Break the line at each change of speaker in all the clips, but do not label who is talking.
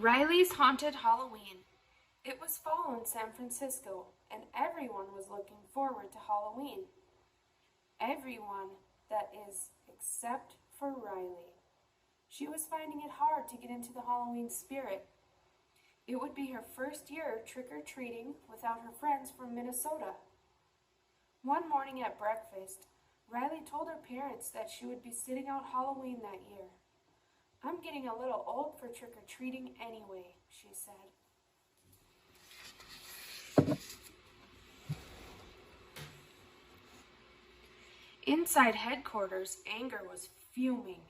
Riley's Haunted Halloween. It was fall in San Francisco, and everyone was looking forward to Halloween. Everyone, that is, except for Riley. She was finding it hard to get into the Halloween spirit. It would be her first year trick-or-treating without her friends from Minnesota. One morning at breakfast, Riley told her parents that she would be sitting out Halloween that year. "I'm getting a little old for trick-or-treating anyway," she said. Inside headquarters, anger was fuming.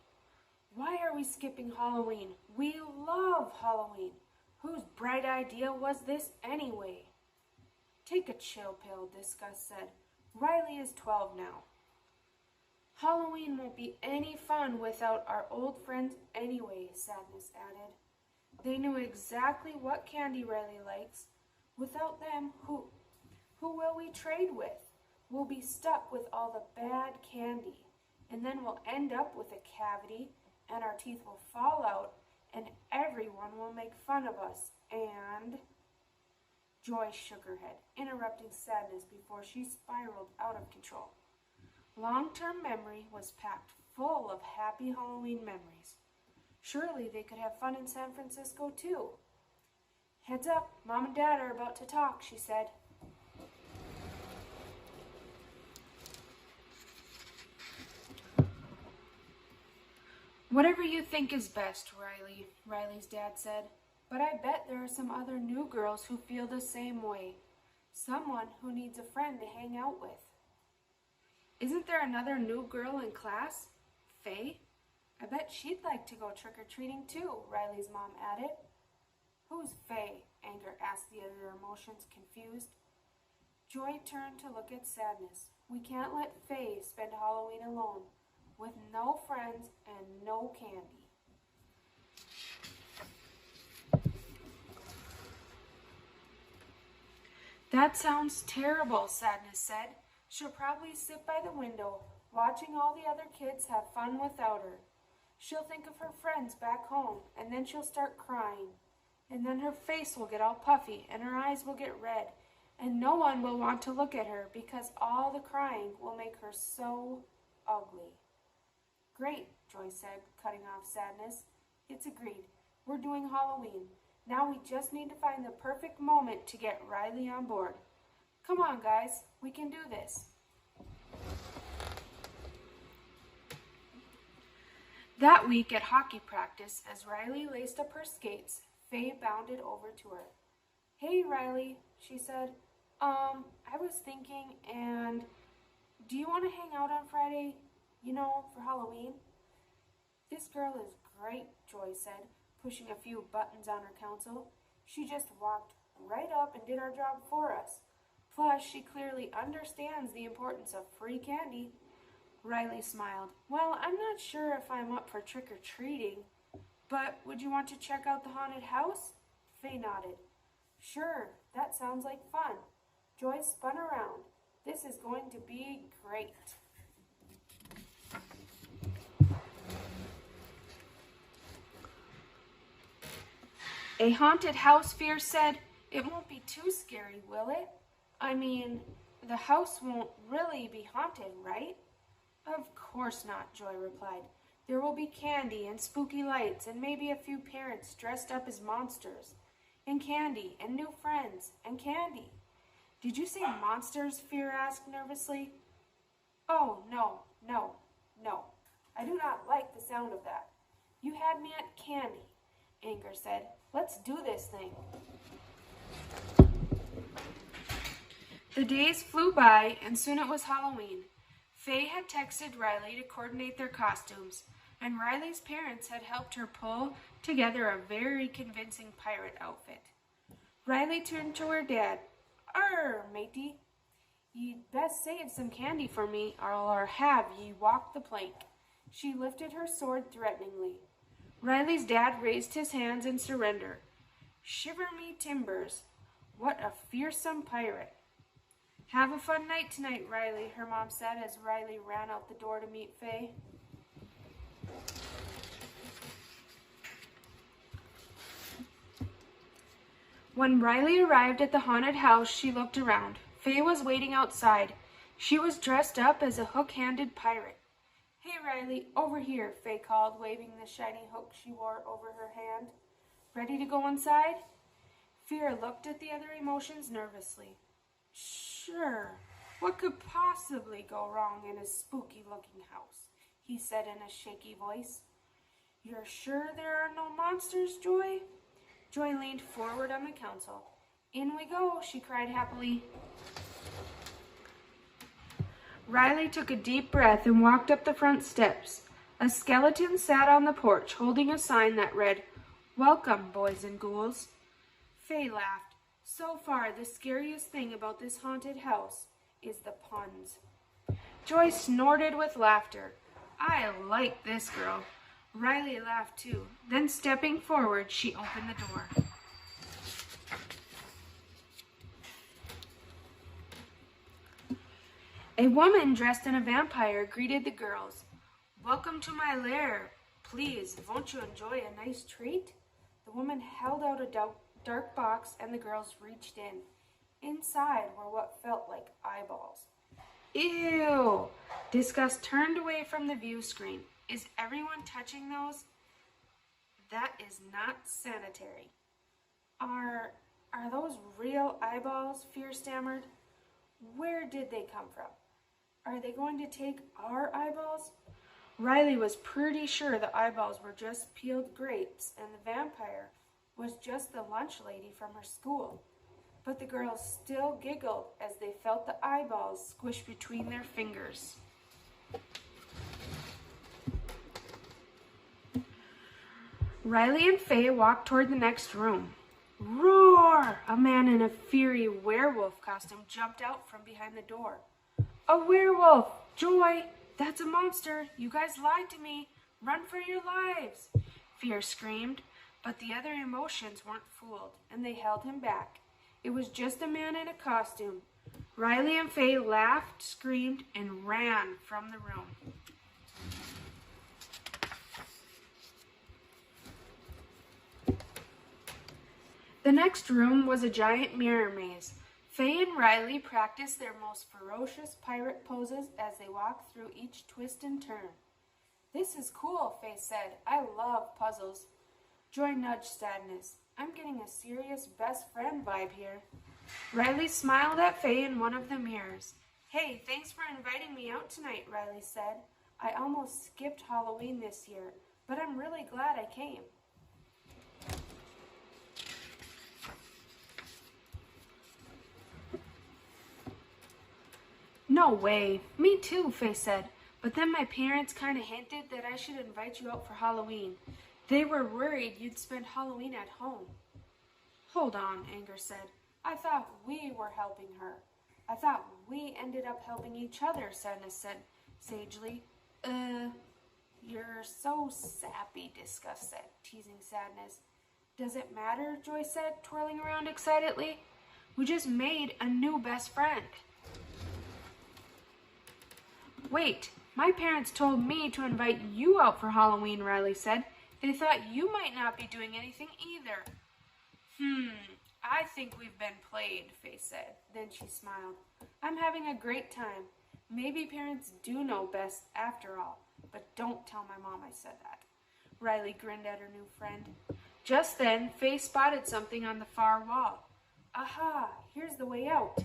"Why are we skipping Halloween? We love Halloween. Whose bright idea was this anyway?" "Take a chill pill," Disgust said. "Riley is 12 now. Halloween won't be any fun without our old friends anyway," Sadness added. They knew exactly what candy Riley likes. Without them, who will we trade with? We'll be stuck with all the bad candy, and then we'll end up with a cavity, and our teeth will fall out, and everyone will make fun of us, and... Joy shook her head, interrupting Sadness before she spiraled out of control. Long-term memory was packed full of happy Halloween memories. Surely they could have fun in San Francisco, too. "Heads up, Mom and Dad are about to talk," she said. "Whatever you think is best, Riley," Riley's dad said. "But I bet there are some other new girls who feel the same way. Someone who needs a friend to hang out with." "Isn't there another new girl in class? Faye? I bet she'd like to go trick-or-treating too," Riley's mom added. "Who's Faye?" Anger asked the other emotions, confused. Joy turned to look at Sadness. "We can't let Faye spend Halloween alone, with no friends and no candy." "That sounds terrible," Sadness said. "She'll probably sit by the window, watching all the other kids have fun without her. She'll think of her friends back home, and then she'll start crying. And then her face will get all puffy, and her eyes will get red, and no one will want to look at her because all the crying will make her so ugly." "Great," Joy said, cutting off Sadness. "It's agreed. We're doing Halloween. Now we just need to find the perfect moment to get Riley on board. Come on, guys. We can do this." That week at hockey practice, as Riley laced up her skates, Faye bounded over to her. "Hey, Riley," she said. I was thinking, and do you want to hang out on Friday, for Halloween?" "This girl is great," Joy said, pushing a few buttons on her console. "She just walked right up and did our job for us. Plus, she clearly understands the importance of free candy." Riley smiled. "Well, I'm not sure if I'm up for trick-or-treating, but would you want to check out the haunted house?" Faye nodded. "Sure, that sounds like fun." Joy spun around. "This is going to be great." A haunted house fear said, "It won't be too scary, will it? I mean, the house won't really be haunted, right?" "Of course not," Joy replied. "There will be candy and spooky lights and maybe a few parents dressed up as monsters. And candy and new friends and candy." "Did you say monsters?" Fear asked nervously. "Oh, no. I do not like the sound of that. You had me at candy," Anger said. "Let's do this thing." The days flew by, and soon it was Halloween. Faye had texted Riley to coordinate their costumes, and Riley's parents had helped her pull together a very convincing pirate outfit. Riley turned to her dad. Matey, ye'd best save some candy for me, or have ye walk the plank." She lifted her sword threateningly. Riley's dad raised his hands in surrender. "Shiver me timbers, what a fearsome pirate." "Have a fun night tonight, Riley," her mom said as Riley ran out the door to meet Faye. When Riley arrived at the haunted house, she looked around. Faye was waiting outside. She was dressed up as a hook-handed pirate. "Hey, Riley, over here," Faye called, waving the shiny hook she wore over her hand. "Ready to go inside?" Fear looked at the other emotions nervously. "Sure. What could possibly go wrong in a spooky-looking house?" he said in a shaky voice. "You're sure there are no monsters, Joy?" Joy leaned forward on the console. "In we go," she cried happily. Riley took a deep breath and walked up the front steps. A skeleton sat on the porch, holding a sign that read, "Welcome, boys and ghouls." Faye laughed. "So far, the scariest thing about this haunted house is the puns." Joy snorted with laughter. "I like this girl." Riley laughed too. Then, stepping forward, she opened the door. A woman dressed in a vampire greeted the girls. "Welcome to my lair. Please, won't you enjoy a nice treat?" The woman held out a dark box and the girls reached in. Inside were what felt like eyeballs. "Ew!" Disgust turned away from the view screen. "Is everyone touching those? That is not sanitary." Are those real eyeballs?" Fear stammered. "Where did they come from? Are they going to take our eyeballs?" Riley was pretty sure the eyeballs were just peeled grapes and the vampire was just the lunch lady from her school. But the girls still giggled as they felt the eyeballs squish between their fingers. Riley and Faye walked toward the next room. Roar! A man in a fiery werewolf costume jumped out from behind the door. "A werewolf! Joy! That's a monster! You guys lied to me! Run for your lives!" Fear screamed, but the other emotions weren't fooled, and they held him back. It was just a man in a costume. Riley and Faye laughed, screamed, and ran from the room. The next room was a giant mirror maze. Faye and Riley practiced their most ferocious pirate poses as they walked through each twist and turn. "This is cool," Faye said. "I love puzzles." Joy nudged Sadness. "I'm getting a serious best friend vibe here." Riley smiled at Faye in one of the mirrors. "Hey, thanks for inviting me out tonight," Riley said. "I almost skipped Halloween this year, but I'm really glad I came." "No way. Me too," Faye said. "But then my parents kind of hinted that I should invite you out for Halloween. They were worried you'd spend Halloween at home." "Hold on," Anger said. "I thought we were helping her. I thought we ended up helping each other," Sadness said sagely. You're so sappy," Disgust said, teasing Sadness. "Does it matter?" Joy said, twirling around excitedly. "We just made a new best friend." "Wait, my parents told me to invite you out for Halloween," Riley said. "They thought you might not be doing anything either." I think we've been played," Faye said. Then she smiled. "I'm having a great time. Maybe parents do know best after all, but don't tell my mom I said that." Riley grinned at her new friend. Just then, Faye spotted something on the far wall. "Aha, here's the way out."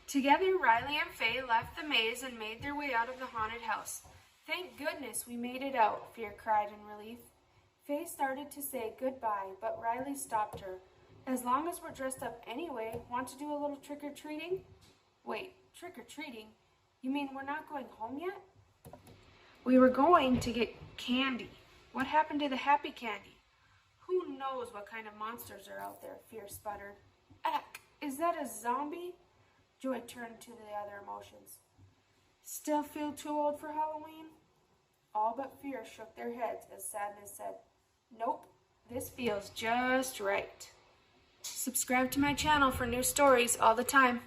Together, Riley and Faye left the maze and made their way out of the haunted house. "Thank goodness we made it out," Fear cried in relief. Faye started to say goodbye, but Riley stopped her. "As long as we're dressed up anyway, want to do a little trick-or-treating?" "Wait, trick-or-treating? You mean we're not going home yet?" "We were going to get candy. What happened to the happy candy?" "Who knows what kind of monsters are out there," Fear sputtered. "Eck, is that a zombie?" Joy turned to the other emotions. "Still feel too old for Halloween?" All but Fear shook their heads as Sadness said, "Nope, this feels just right." Subscribe to my channel for new stories all the time.